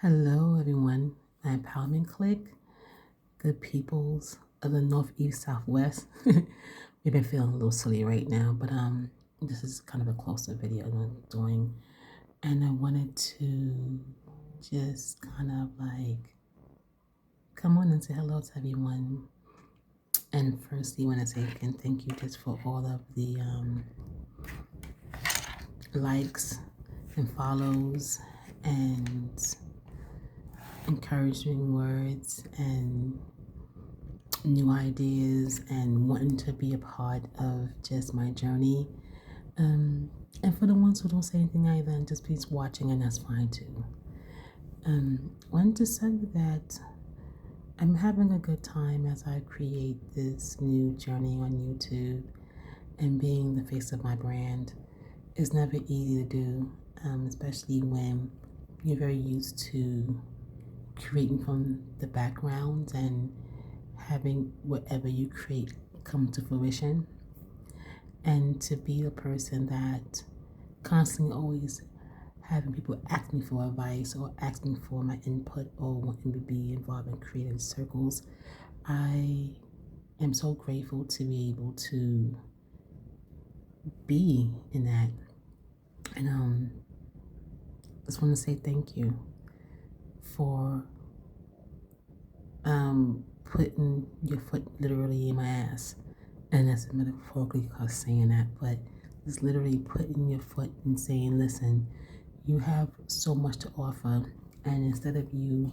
Hello, everyone. My empowerment clique, good peoples of the Northeast, Southwest. We've been feeling a little silly right now, but this is kind of a closer video I'm doing, and I wanted to just kind of like come on and say hello to everyone. And firstly, I want to say again, thank you just for all of the likes and follows and encouraging words and new ideas and wanting to be a part of just my journey. And for the ones who don't say anything either and just please watching, and that's fine too. Wanted to say that I'm having a good time as I create this new journey on YouTube, and being the face of my brand is never easy to do, especially when you're very used to creating from the background and having whatever you create come to fruition, and to be the person that constantly always having people ask me for advice or asking for my input or wanting to be involved in creative circles. I am so grateful to be able to be in that. And just want to say thank you for putting your foot literally in my ass. And that's metaphorically called saying that, but it's literally putting your foot and saying, listen, you have so much to offer, and instead of you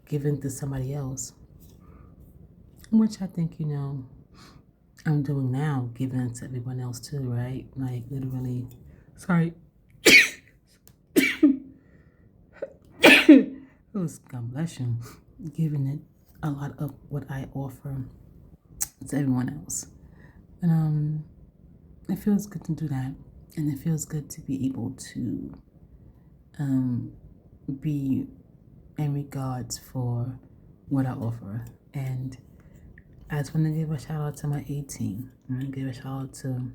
giving to somebody else, which I think, I'm doing now, giving it to everyone else too, right? Like literally, sorry. God bless you. Giving it a lot of what I offer to everyone else. And it feels good to do that. And it feels good to be able to be in regards for what I offer. And I just want to give a shout out to my 18. I want to give a shout out to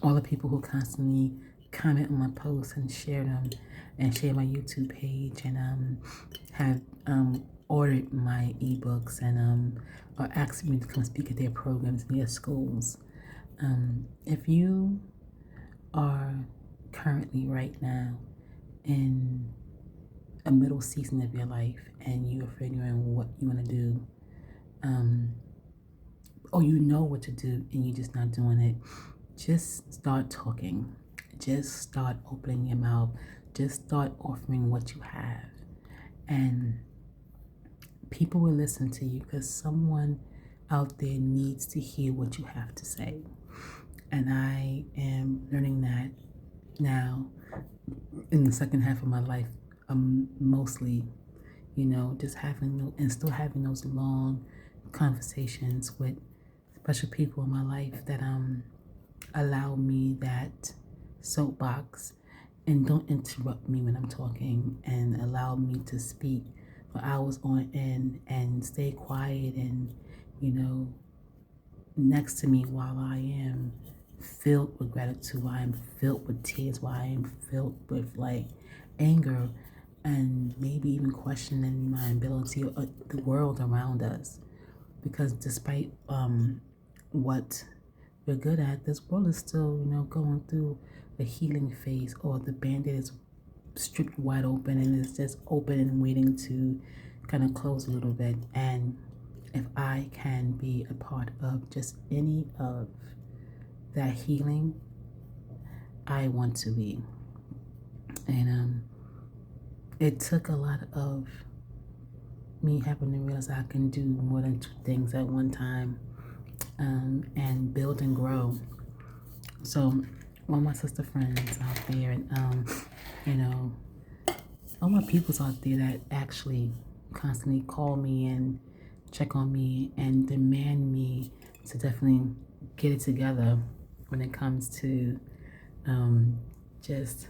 all the people who constantly comment on my posts and share them, and share my YouTube page, and have ordered my eBooks, and are asking me to come speak at their programs in their schools. If you are currently right now in a middle season of your life and you're figuring what you want to do, or you know what to do and you're just not doing it, just start talking. Just start opening your mouth. Just start offering what you have. And people will listen to you, because someone out there needs to hear what you have to say. And I am learning that now in the second half of my life, mostly, just having and still having those long conversations with special people in my life that allow me that soapbox and don't interrupt me when I'm talking, and allow me to speak for hours on end and stay quiet and, next to me while I am filled with gratitude, while I am filled with tears, while I am filled with like anger, and maybe even questioning my ability or the world around us. Because despite what we're good at, this world is still, going through a healing phase, or the band-aid is stripped wide open and it's just open and waiting to kind of close a little bit. And if I can be a part of just any of that healing, I want to be. And it took a lot of me having to realize I can do more than two things at one time, and build and grow. So all my sister friends out there, and all my peoples out there that actually constantly call me and check on me and demand me to definitely get it together when it comes to just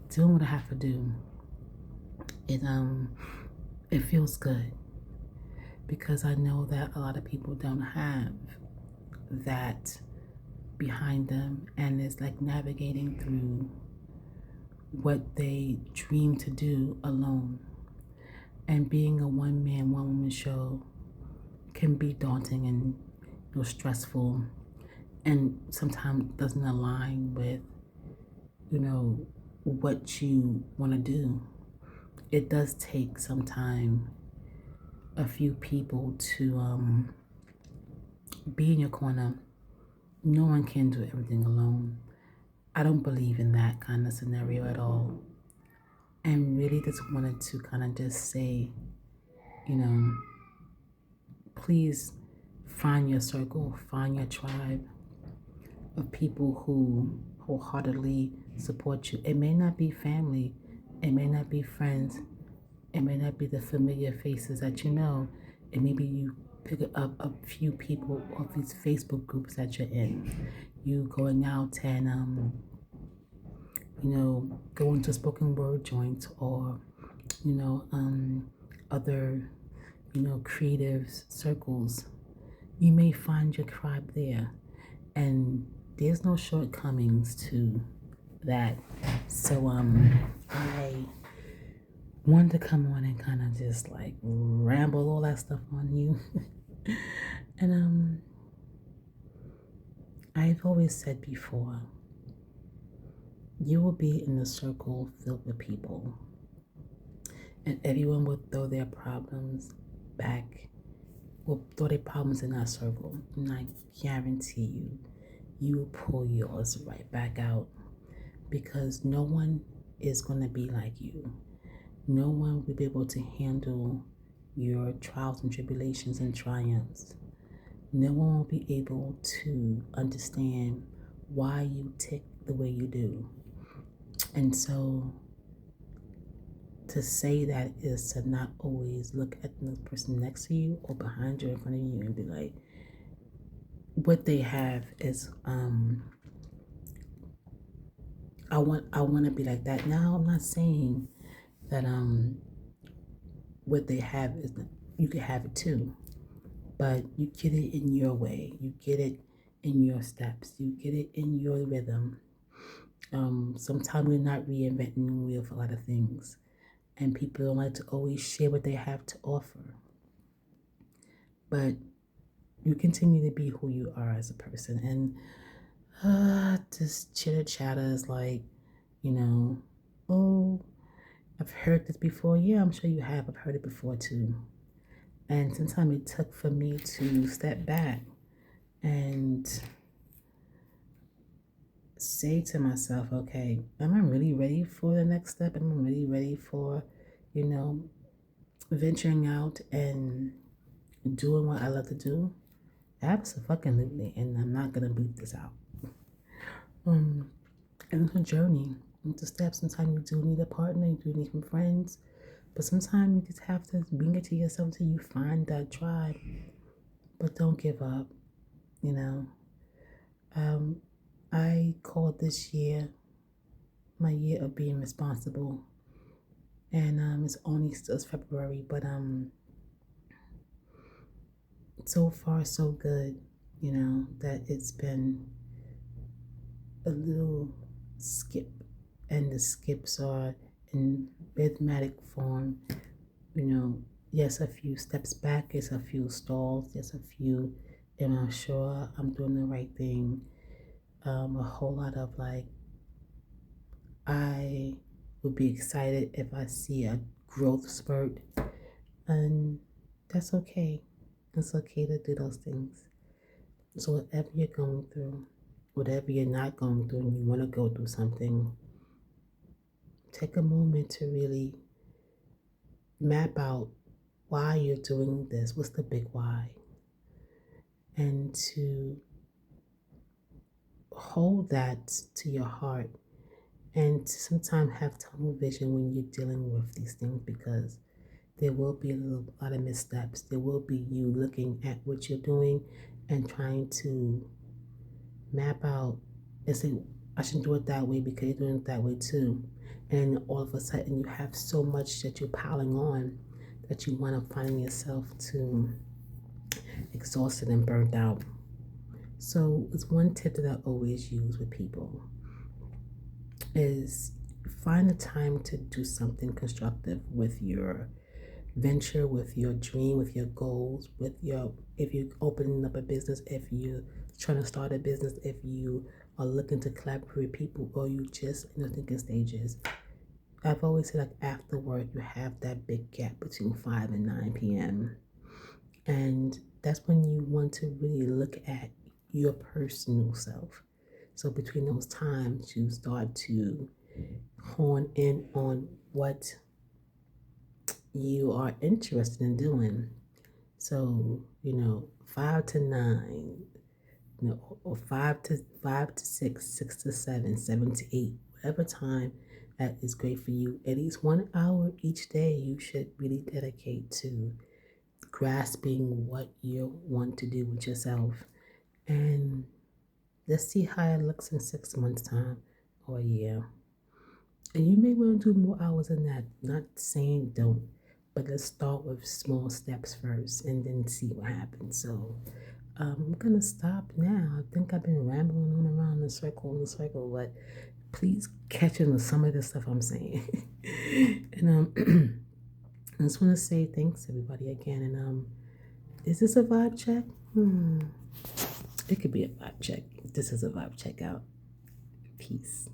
doing what I have to do. It feels good, because I know that a lot of people don't have that behind them, and it's like navigating through what they dream to do alone. And being a one man, one woman show can be daunting and stressful, and sometimes doesn't align with what you want to do. It does take some time, a few people to be in your corner. No one can do everything alone. I don't believe in that kind of scenario at all. And really just wanted to kind of just say, you know, please find your circle, find your tribe of people who wholeheartedly support you. It may not be family, it may not be friends, it may not be the familiar faces that you know. It may be you pick up a few people off these Facebook groups that you're in. You going out and going to spoken word joints, or other creative circles. You may find your tribe there, and there's no shortcomings to that. So I wanted to come on and kind of just like ramble all that stuff on you. And I've always said before, you will be in a circle filled with people, and everyone will throw their problems back, will throw their problems in that circle. And I guarantee you, you will pull yours right back out, because no one is going to be like you. No one will be able to handle your trials and tribulations and triumphs. No one will be able to understand why you tick the way you do. And so to say that is to not always look at the person next to you or behind you, in front of you, and be like, what they have is I want to be like that. Now I'm not saying that what they have is you can have it too, but you get it in your way. You get it in your steps. You get it in your rhythm. Sometimes we're not reinventing the wheel for a lot of things, and people don't like to always share what they have to offer. But you continue to be who you are as a person, and this chitter chatter is like, oh, I've heard this before. Yeah, I'm sure you have. I've heard it before too. And sometimes it took for me to step back and say to myself, okay, am I really ready for the next step? Am I really ready for, venturing out and doing what I love to do? Absolutely. And I'm not going to beat this out. And it's a journey. It's a step. Sometimes you do need a partner, you do need some friends. But sometimes you just have to bring it to yourself till you find that tribe. But don't give up, you know. I called this year my year of being responsible. And it's only still February, but so far so good, that it's been a little skip, and the skips are in rhythmic form. Yes, a few steps back, yes, a few stalls, yes, a few, am I sure I'm doing the right thing? A whole lot of like, I would be excited if I see a growth spurt, and that's okay. It's okay to do those things. So whatever you're going through, whatever you're not going through, and you want to go through something, take a moment to really map out why you're doing this. What's the big why? And to hold that to your heart, and to sometimes have tunnel vision when you're dealing with these things, because there will be a lot of missteps. There will be you looking at what you're doing and trying to map out and say, I should do it that way because you're doing it that way too. And all of a sudden you have so much that you're piling on that you wind up finding yourself to exhausted and burnt out. So it's one tip that I always use with people is find the time to do something constructive with your venture, with your dream, with your goals, with your, if you're opening up a business, if you're trying to start a business, if you are looking to collaborate with people, or you just in the thinking stages. I've always said, like, after work, you have that big gap between 5 and 9 p.m. And that's when you want to really look at your personal self. So between those times, you start to hone in on what you are interested in doing. So, 5 to 9, or five to six, 6 to 7, 7 to 8, whatever time that is great for you. At least 1 hour each day you should really dedicate to grasping what you want to do with yourself. And let's see how it looks in 6 months' time or a year. And you may want to do more hours than that. Not saying don't, but let's start with small steps first and then see what happens. So I'm gonna stop now. I think I've been rambling on around in a circle, but please catch on to some of the stuff I'm saying. And I just want to say thanks everybody again. And is this a vibe check? It could be a vibe check. This is a vibe check out. Peace.